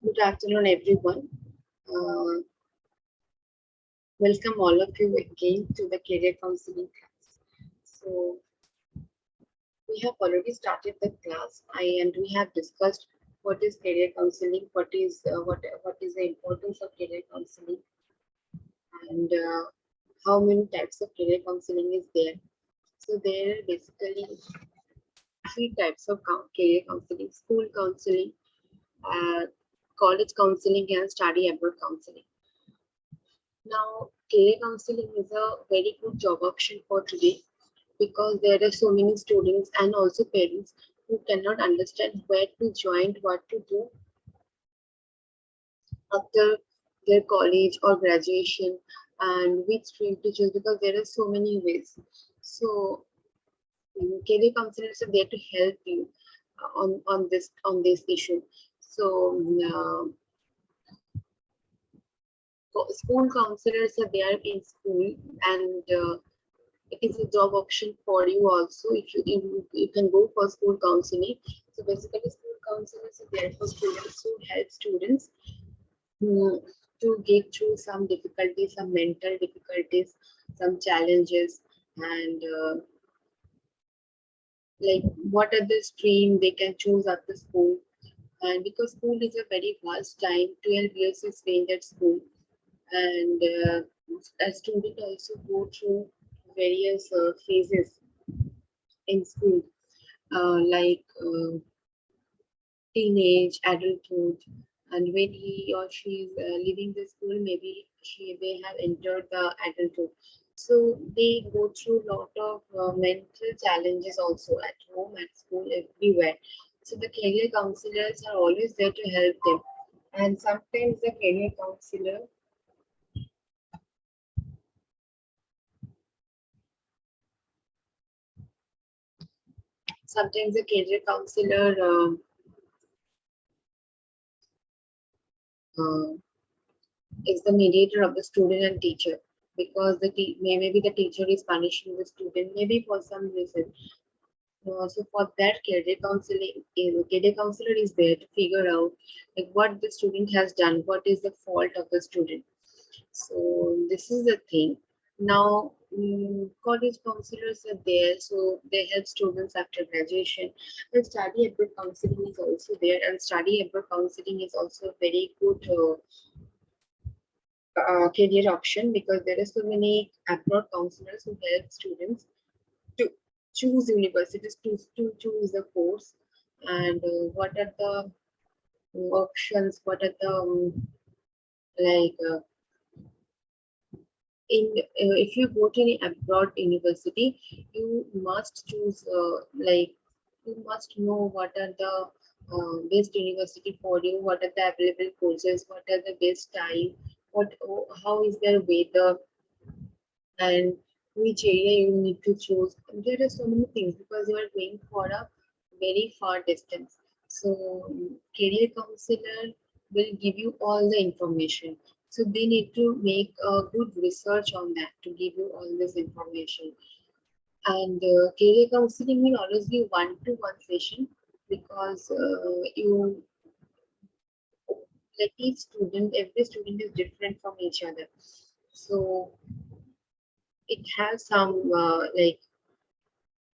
Good afternoon, everyone. Uh, Welcome all of you again to the career counseling class. So we have already started the class, and we have discussed what is career counseling, what is the importance of career counseling, and how many types of career counseling is there. So there are basically three types of career counseling: school counseling, uh, college counseling, and study abroad counseling. Now, career counseling is a very good job option for today because there are so many students and also parents who cannot understand where to join, what to do after their college or graduation and which stream to choose because there are so many ways. So, career counselors are there to help you on this issue. So, school counselors are there in school and it is a job option for you also if you can go for school counseling. So basically school counselors are there for students who help students mm, to get through some difficulties, some mental difficulties, some challenges, and like what are the stream they can choose after school. And because school is a very vast time, 12 years is spent at school, and a student also go through various phases in school, teenage, adulthood, and when he or she is leaving the school, maybe they have entered the adulthood. So they go through a lot of mental challenges also at home, at school, everywhere. So the career counselors are always there to help them. And sometimes the career counselor uh, is the mediator of the student and teacher because maybe the teacher is punishing the student maybe for some reason. So for that career counselor is there to figure out like what the student has done, what is the fault of the student. So this is the thing. Now college counselors are there, so they help students after graduation. And study abroad counseling is also there, and study abroad counseling is also a very good career option because there are so many abroad counselors who help students to choose universities to choose the course and what are the options, what are the like in if you go to any abroad university you must choose you must know what are the best university for you, what are the available courses, what are the best time, how is their weather, and which area you need to choose. There are so many things because you are going for a very far distance. So career counselor will give you all the information. So they need to make a good research on that to give you all this information. And career counseling will always be one-to-one session because you like every student is different from each other. So it has some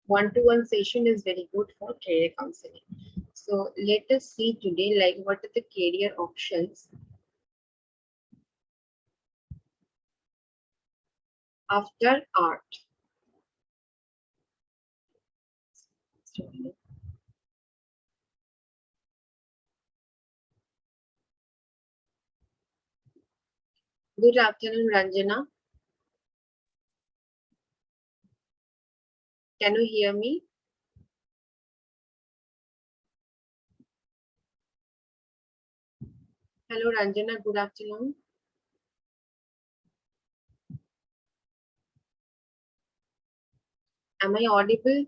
one-to-one session is very good for career counseling. So let us see today like what are the career options after art. Good afternoon, Ranjana. Can you hear me? Hello, Ranjana. Good afternoon. Am I audible?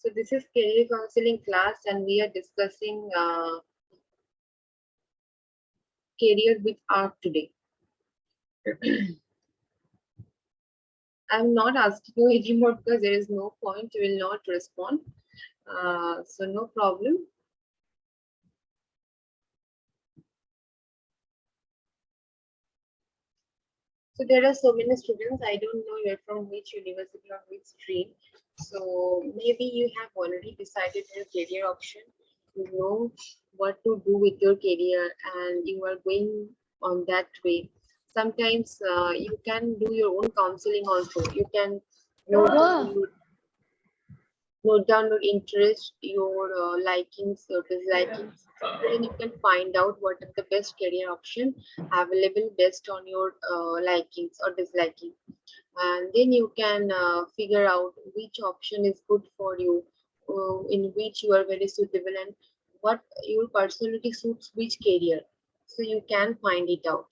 So this is career counseling class, and we are discussing career with art today. I'm not asking you anymore because there is no point. You will not respond. So no problem. So there are so many students. I don't know you're from which university or which stream. So maybe you have already decided your career option. You know what to do with your career, and you are going on that way. Sometimes you can do your own counseling also. You can note down Wow. your interest, your likings, your dislikings. Then you can find out what are the best career option available based on your likings or disliking, and then you can figure out which option is good for you, in which you are very suitable, and what your personality suits which career. So you can find it out.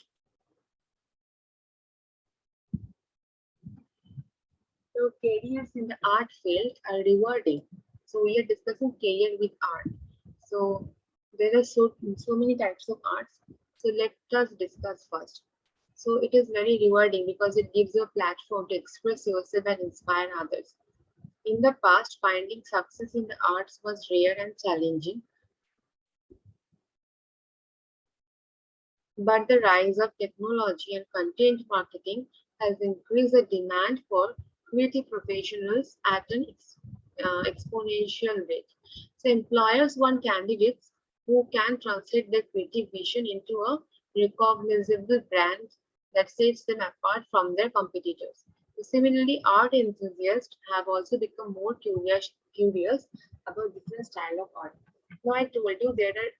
So careers in the art field are rewarding. So we are discussing career with art. So there are so many types of arts. So let us discuss first. So it is very rewarding because it gives you a platform to express yourself and inspire others. In the past, finding success in the arts was rare and challenging, but the rise of technology and content marketing has increased the demand for creative professionals at an exponential rate. So employers want candidates who can translate their creative vision into a recognizable brand that sets them apart from their competitors. Similarly, art enthusiasts have also become more curious about different style of art. Now I told you there are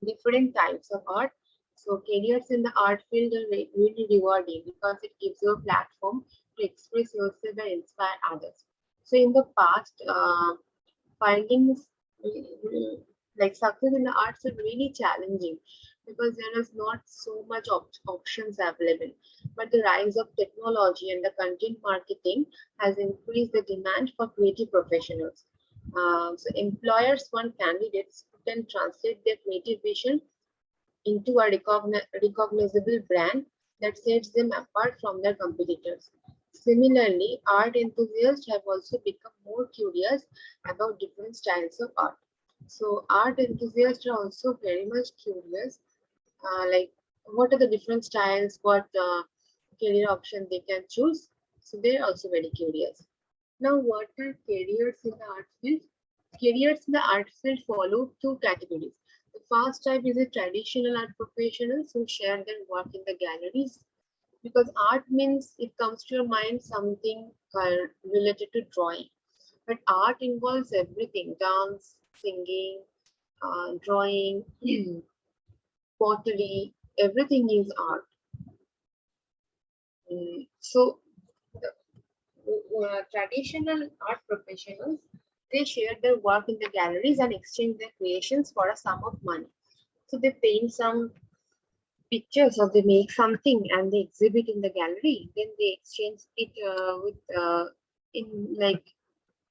different types of art. So careers in the art field are really rewarding because it gives you a platform to express yourself and inspire others. So in the past, finding like success in the arts is really challenging because there is not so much options available. But the rise of technology and the content marketing has increased the demand for creative professionals. So employers want candidates who can translate their creative vision into a recognizable brand that sets them apart from their competitors. Similarly, art enthusiasts have also become more curious about different styles of art. So, art enthusiasts are also very much curious, like what are the different styles, what career option they can choose. So, they're also very curious. Now, what are careers in the art field? Careers in the art field follow two categories. The first type is the traditional art professionals who share their work in the galleries, because art means it comes to your mind something related to drawing. But art involves everything: dance, singing, drawing, pottery, everything is art. So traditional art professionals, they share their work in the galleries and exchange their creations for a sum of money. So they paint some pictures or they make something and they exhibit in the gallery. Then they exchange it with in like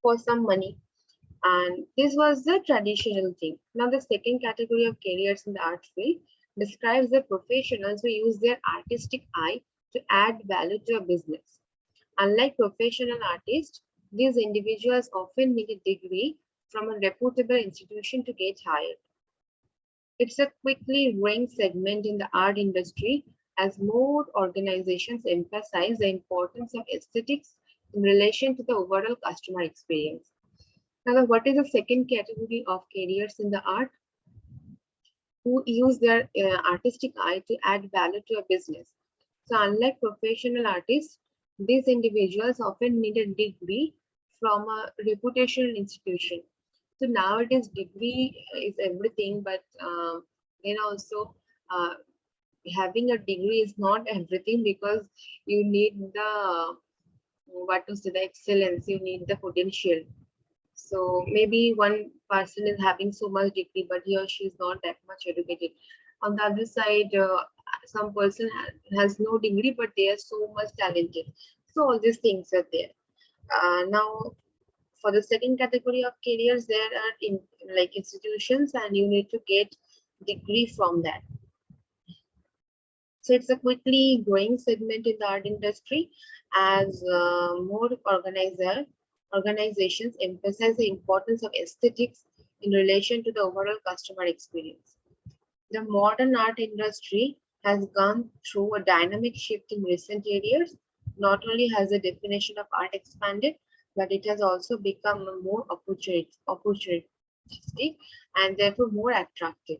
for some money. And this was the traditional thing. Now the second category of careers in the art field describes the professionals who use their artistic eye to add value to a business. Unlike professional artists, these individuals often need a degree from a reputable institution to get hired. It's a quickly growing segment in the art industry as more organizations emphasize the importance of aesthetics in relation to the overall customer experience. Now, what is the second category of careers in the art? Who use their artistic eye to add value to a business. So, unlike professional artists, these individuals often need a degree from a reputational institution. So nowadays, degree is everything, but then also uh, having a degree is not everything, because you need the what to say, the excellence, you need the potential. So maybe one person is having so much degree, but he or she is not that much educated. On the other side, some person has no degree, but they are so much talented. So all these things are there. Now, for the second category of careers, there are like institutions, and you need to get degree from that. So it's a quickly growing segment in the art industry as more organizations emphasize the importance of aesthetics in relation to the overall customer experience. The modern art industry has gone through a dynamic shift in recent years. Not only has the definition of art expanded, but it has also become more opportunistic and therefore more attractive.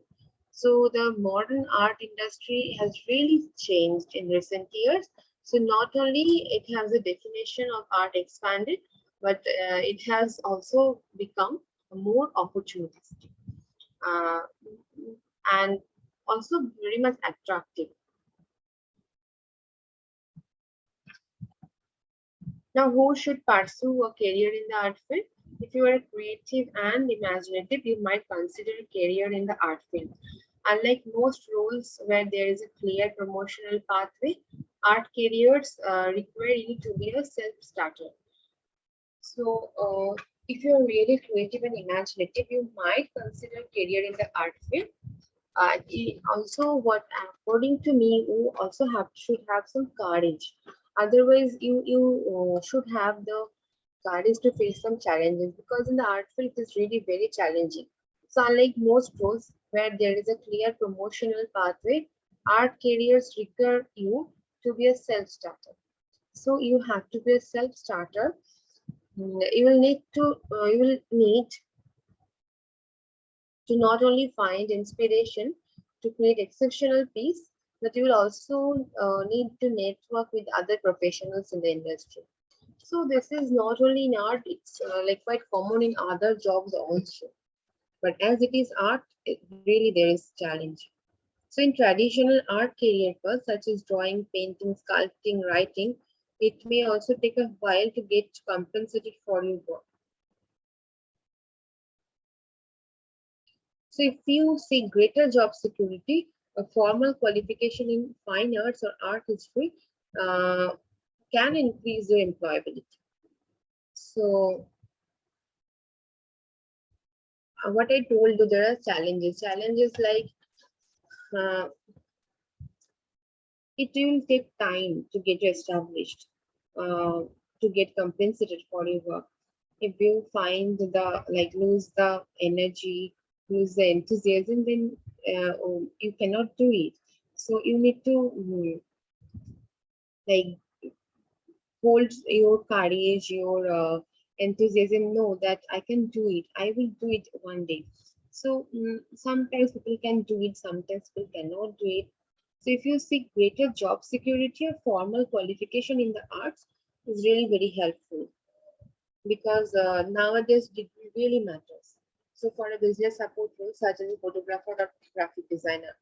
So the modern art industry has really changed in recent years. So not only it has a definition of art expanded, but it has also become more opportunistic. Uh, and also very much attractive. Now, who should pursue a career in the art field? If you are creative and imaginative, you might consider a career in the art field. Unlike most roles where there is a clear promotional pathway, art careers require you to be a self-starter. So, if you're really creative and imaginative, you might consider career in the art field. Also, what according to me, you also should have some courage. Otherwise, you should have the courage to face some challenges, because in the art field it is really very challenging. So unlike most roles where there is a clear promotional pathway, art careers require you to be a self-starter. So you have to be a self-starter. You will need to not only find inspiration to create exceptional piece, but you will also need to network with other professionals in the industry. So this is not only in art, it's like quite common in other jobs also. But as it is art, really there is challenge. So in traditional art career paths such as drawing, painting, sculpting, writing, it may also take a while to get compensated for your work. So if you seek greater job security, a formal qualification in fine arts or art history uh, can increase your employability. So what I told you, there are challenges. Challenges like uh, it will take time to get established, uh, to get compensated for your work. If you find the like lose the energy, lose the enthusiasm, then you cannot do it. So you need to like hold your courage, your enthusiasm. Know that I can do it. I will do it one day. So sometimes people can do it, sometimes people cannot do it. So if you seek greater job security, a formal qualification in the arts is really very helpful, because nowadays degree really matters. So for a business support role such as a photographer or graphic designer.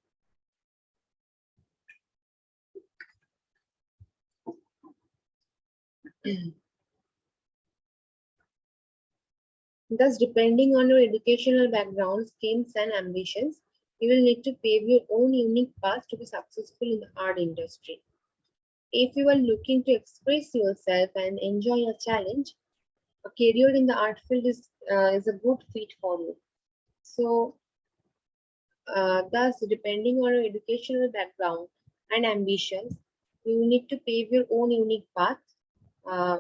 Thus, depending on your educational background, skills, and ambitions, you will need to pave your own unique path to be successful in the art industry. If you are looking to express yourself and enjoy a challenge, a career in the art field is a good fit for you. So, thus, depending on your educational background and ambitions, you need to pave your own unique path uh,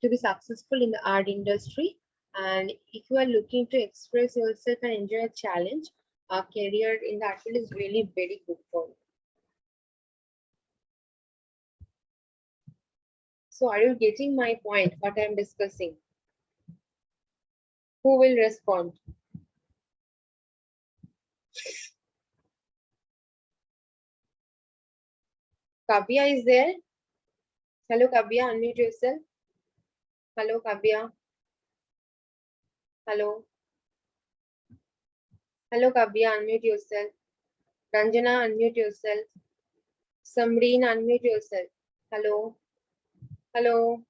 to be successful in the art industry. And if you are looking to express yourself and enjoy a challenge, a career in the art field is really very good for you. So are you getting my point, what I'm discussing? Who will respond? Kavya is there? Hello, Kavya, unmute yourself. Hello, Kavya. Hello. Hello, Kavya, unmute yourself. Ranjana, unmute yourself. Samreen, unmute yourself. Hello. Hello.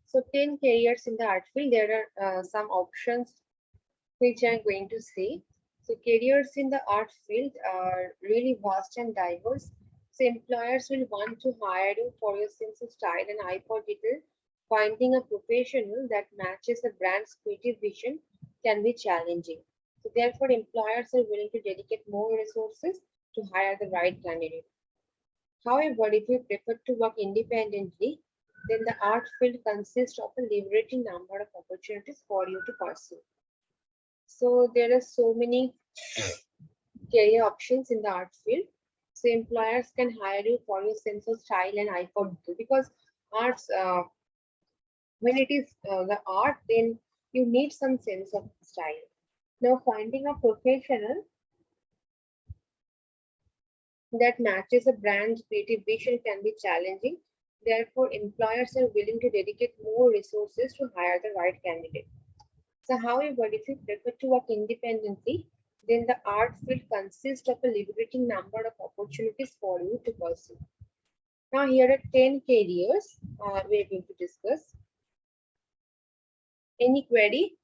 So 10 careers in the art field. There are some options which I'm going to say. So careers in the art field are really vast and diverse. So employers will want to hire you for your sense of style and eye for detail. Finding a professional that matches a brand's creative vision can be challenging. So therefore, employers are willing to dedicate more resources to hire the right candidate. However, if you prefer to work independently, then the art field consists of a liberating number of opportunities for you to pursue. So there are so many career options in the art field. So employers can hire you for your sense of style and eye for detail because arts, when it is the art, then you need some sense of style. Now, finding a professional that matches a brand's creative vision can be challenging. Therefore, employers are willing to dedicate more resources to hire the right candidate. So, however, if you prefer to work independently, then the art field consists of a liberating number of opportunities for you to pursue. Now, here are 10 careers we are going to discuss. Any query?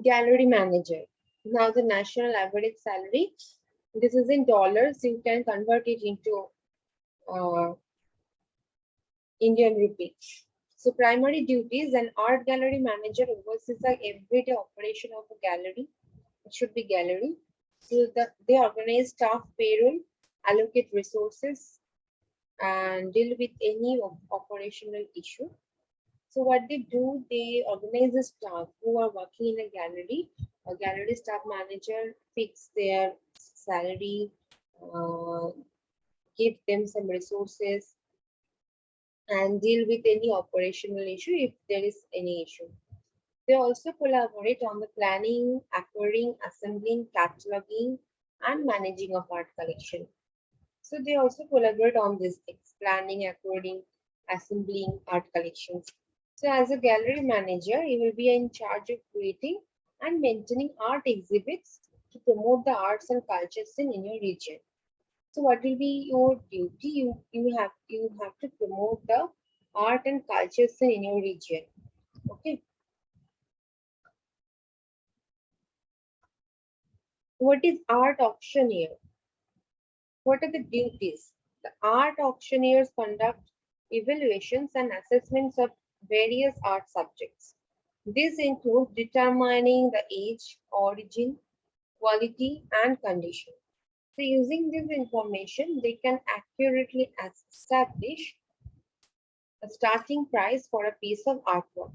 Gallery manager. Now, the national average salary. This is in dollars. You can convert it into uh, Indian rupee. So primary duties, an art gallery manager oversees the everyday operation of a gallery. It should be gallery. So they organize staff payroll, allocate resources, and deal with any operational issue. So what they do, they organize the staff who are working in a gallery. A gallery staff manager fix their salary, uh, give them some resources, and deal with any operational issue if there is any issue. They also collaborate on the planning, acquiring, assembling, cataloging, and managing of art collection. So they also collaborate on these things, planning, acquiring, assembling art collections. So as a gallery manager, you will be in charge of creating and maintaining art exhibits to promote the arts and culture scene in your region. So what will be your duty? You have to promote the art and culture scene in your region. Okay. What is art auctioneer? What are the duties? The art auctioneers conduct evaluations and assessments of various art subjects. These include determining the age, origin, quality, and condition. So using this information, they can accurately establish a starting price for a piece of artwork.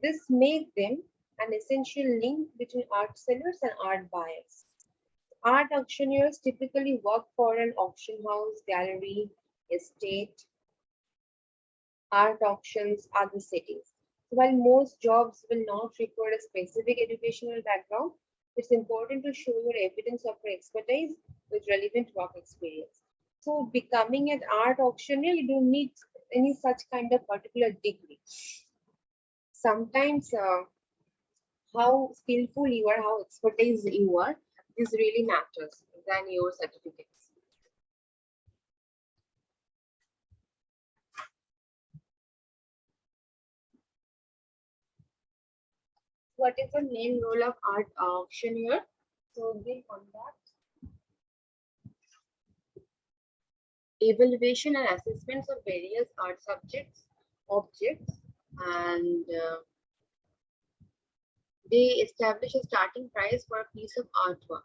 This makes them an essential link between art sellers and art buyers. Art auctioneers typically work for an auction house, gallery, estate, art auctions, other settings. So while most jobs will not require a specific educational background, it's important to show your evidence of your expertise with relevant work experience. So becoming an art auctioneer, you don't need any such kind of particular degree. Sometimes how skillful you are, how expertise you are, this really matters than your certificates. What is the main role of art auctioneer? So they conduct evaluation and assessments of various art subjects, objects, and they establish a starting price for a piece of artwork.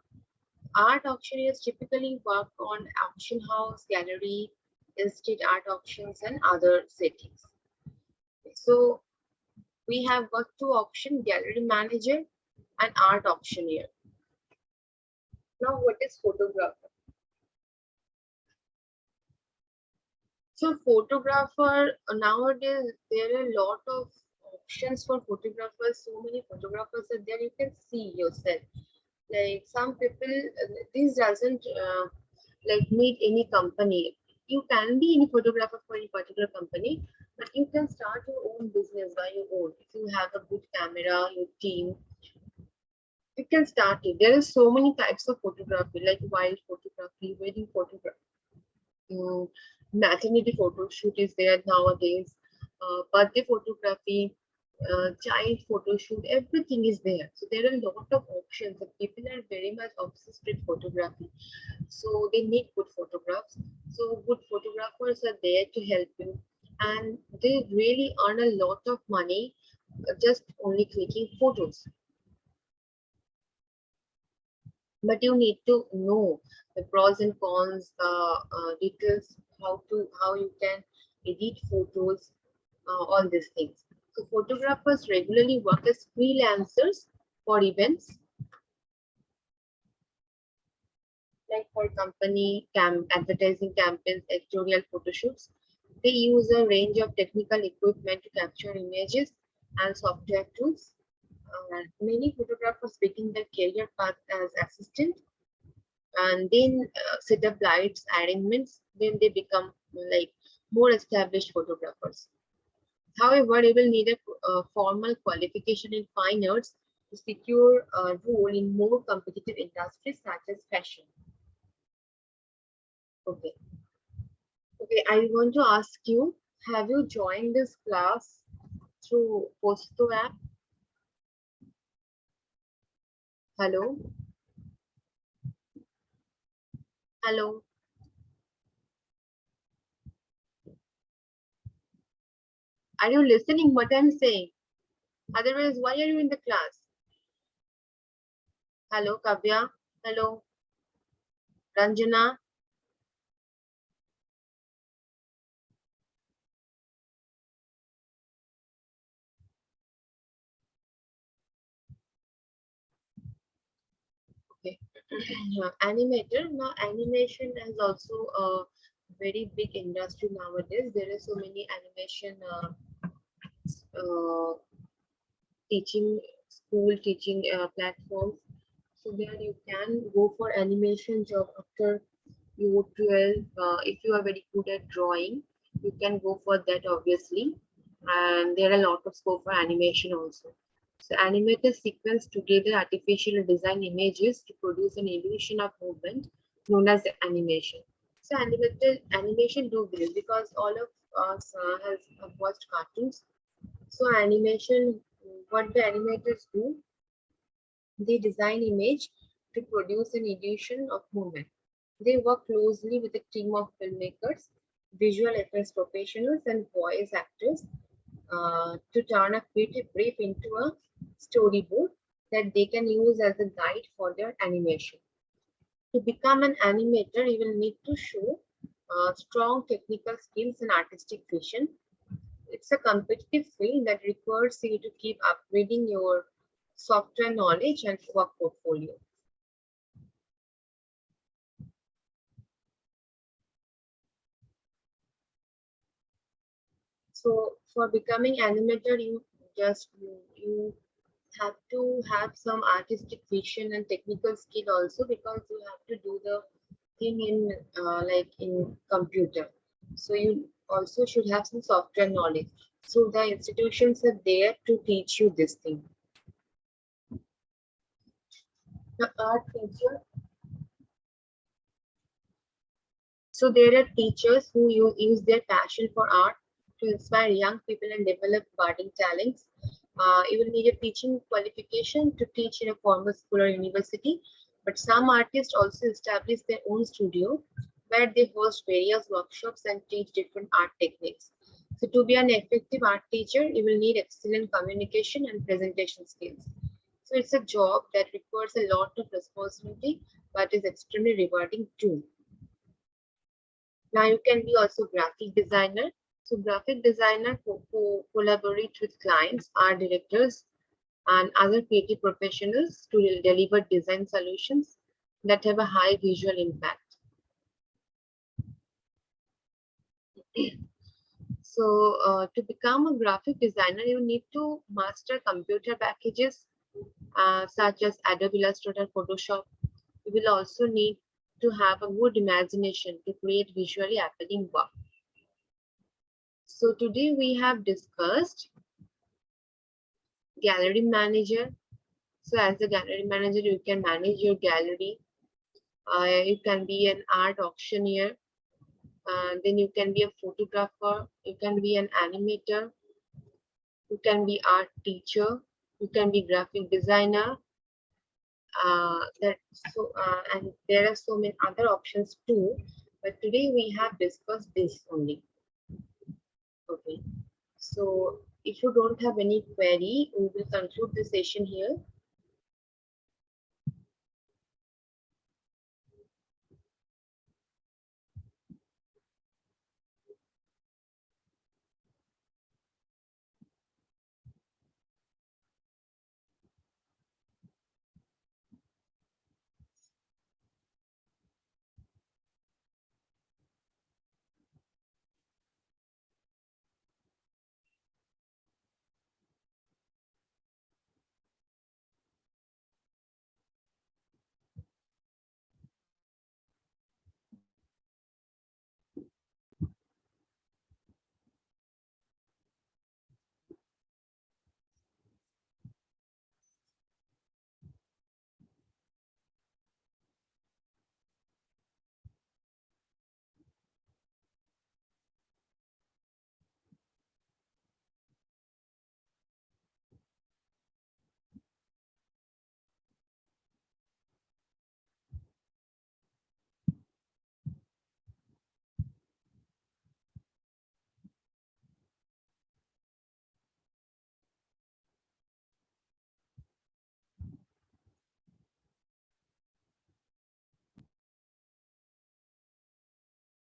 Art auctioneers typically work on auction house, gallery, estate art auctions, and other settings. So we have got two options: gallery manager and art auctioneer. Now, what is photographer? So photographer, nowadays there are a lot of options for photographers. So many photographers are there. You can see yourself. Like some people, this doesn't like need any company. You can be any photographer for any particular company, but you can start your own business by your own. If you have a good camera, your team, you can start it. There are so many types of photography, like wild photography, wedding photography. mm, maternity photo shoot is there nowadays, birthday photography, child photo shoot, everything is there. So there are a lot of options. The people are very much obsessed with photography. So they need good photographs. So good photographers are there to help you, and they really earn a lot of money just only clicking photos. But you need to know the pros and cons, details, how you can edit photos, all these things. So photographers regularly work as freelancers for events like for company advertising campaigns, editorial photo shoots. They use a range of technical equipment to capture images and software tools. Many photographers begin their career path as assistant and then set up lights arrangements. Then they become like more established photographers. However, you will need a formal qualification in fine arts to secure a role in more competitive industries such as fashion. Okay. Okay, I want to ask you, have you joined this class through Posto app? Hello? Hello? Are you listening what I'm saying? Otherwise, why are you in the class? Hello, Kavya? Hello, Ranjana? Okay. Yeah, animator. Now, animation is also a very big industry nowadays. There are so many animation uh, teaching teaching platforms. So there you can go for animation job after you 12. If you are very good at drawing, you can go for that obviously. And there are a lot of scope for animation also. So animators sequence together artificial design images to produce an illusion of movement known as animation. So animated animation do this because all of us have watched cartoons. So animation, what the animators do, they design image to produce an illusion of movement. They work closely with a team of filmmakers, visual effects professionals, and voice actors to turn a creative brief into a storyboard that they can use as a guide for their animation. To become an animator, you will need to show strong technical skills and artistic vision. It's a competitive field that requires you to keep upgrading your software knowledge and work portfolio. So for becoming animator, you have to have some artistic vision and technical skill also because you have to do the thing in like in computer. So you also should have some software knowledge. So the institutions are there to teach you this thing. The art teacher. So there are teachers who use their passion for art to inspire young people and develop budding talents. You will need a teaching qualification to teach in a formal school or university, but some artists also establish their own studio where they host various workshops and teach different art techniques. So to be an effective art teacher, you will need excellent communication and presentation skills. So it's a job that requires a lot of responsibility, but is extremely rewarding too. Now you can be also graphic designer. So graphic designer who collaborate with clients, art directors, and other creative professionals to deliver design solutions that have a high visual impact. So to become a graphic designer, you need to master computer packages such as Adobe Illustrator, Photoshop. You will also need to have a good imagination to create visually appealing work. So today we have discussed gallery manager. So as a gallery manager, you can manage your gallery. You can be an art auctioneer. Then you can be a photographer, you can be an animator, you can be art teacher, you can be graphic designer. And there are so many other options too. But today we have discussed this only. Okay. So if you don't have any query, we will conclude the session here.